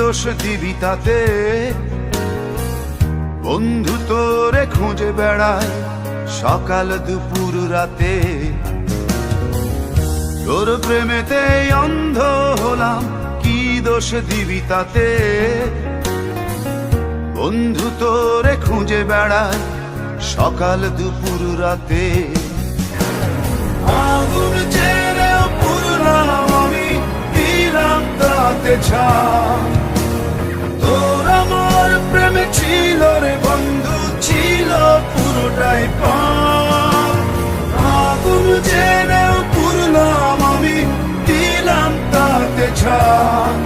দোষ দিবি তাতে? বন্ধু তোরে খুঁজে বেড়ায় সকাল দুপুর রাতে। তোর প্রেমেতে অন্ধ হলাম, কি দোষ দিবি তাতে? বন্ধু তোরে খুঁজে বেড়ায় সকাল দুপুর রাতে। আগুন ছেড়েও পুরলাম আমি, দিলাম তাতে ছাপ। তোর আমার প্রেমে ছিল রে বন্ধু, ছিল পুরোটাই পাপ। আগুন ছেড়েও পুরলাম আমি, দিলাম তাতে ছাপ।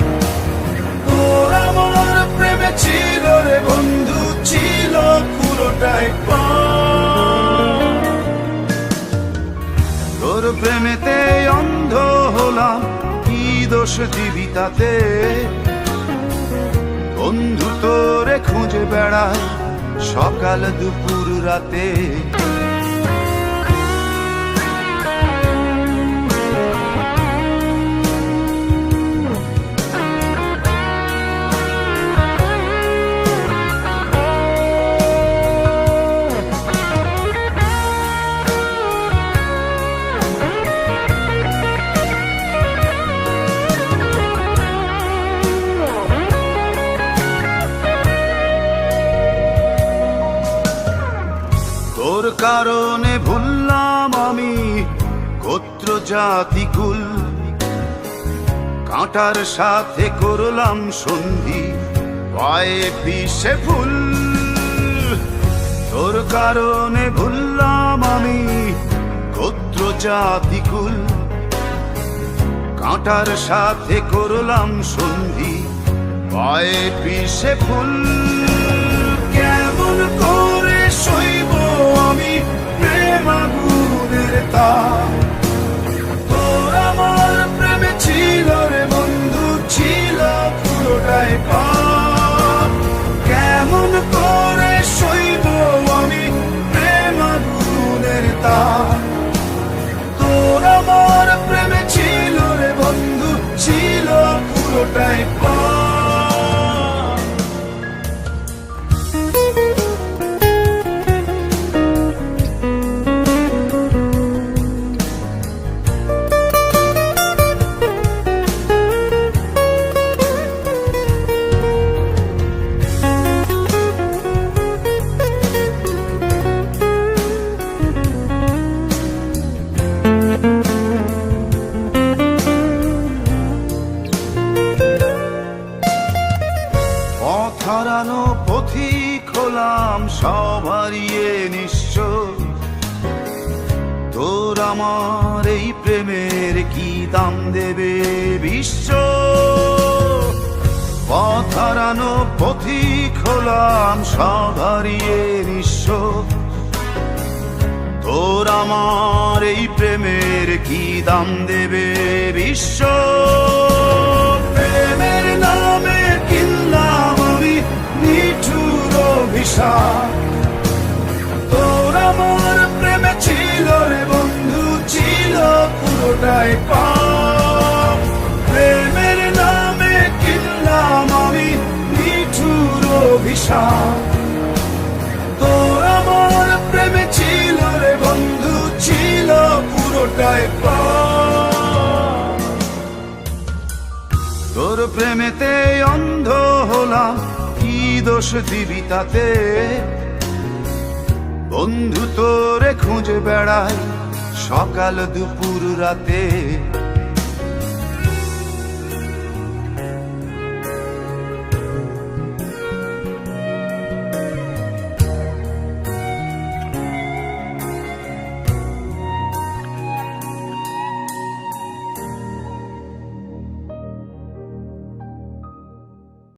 তোর আমার প্রেমে ছিল রে বন্ধু, ছিল পুরোটাই পাপ। তোর প্রেমেতে অন্ধ হলাম, কি দোষ দিবি তাতে? বন্ধু তোরে খুঁজে বেড়ায় সকাল দুপুর রাতে। তোর কারণে ভুললাম আমি গোত্র জাতি কুল, কাঁটার সাথে করলাম সন্ধি, পায়ে পিষে ফুল। তোর কারণে ভুললাম আমি গোত্র জাতি কুল, কাঁটার সাথে করলাম সন্ধি, পায়ে পিষে ফুল। কেমন করে সইব আমি প্রেম আগুনের তাপ? তোর আমার প্রেমে ছিল রে বন্ধু, ছিল পুরোটাই পাপ। কেমন করে সইব আমি প্রেম আগুনের তাপ? তোর আমার প্রেমে ছিল রে বন্ধু, ছিল পুরোটাই পাপ। হারানো পথিক হলাম সব হারিয়ে নিঃস্ব। তোর আমার এই প্রেমের কি দাম দেবে বিশ্ব? পথ হারানো পথিক হলাম সব হারিয়ে নিঃস্ব। তোর আমার এই প্রেমের কি দাম দেবে বিশ্ব? প্রেমের নামে কিনলাম আমি নিঠুর অভিশাপ। তোর আমার প্রেমে ছিল রে বন্ধু, ছিল পুরোটাই পাপ। প্রেমের নামে কিনলাম আমি নিঠুর অভিশাপ। তোর আমার প্রেমে ছিল রে বন্ধু, ছিল পুরোটাই পাপ। তোর প্রেমেতে অন্ধ হলাম, কি দোষ দিবি তাতে? বন্ধু তোরে খুঁজে বেড়ায় সকাল দুপুর রাতে।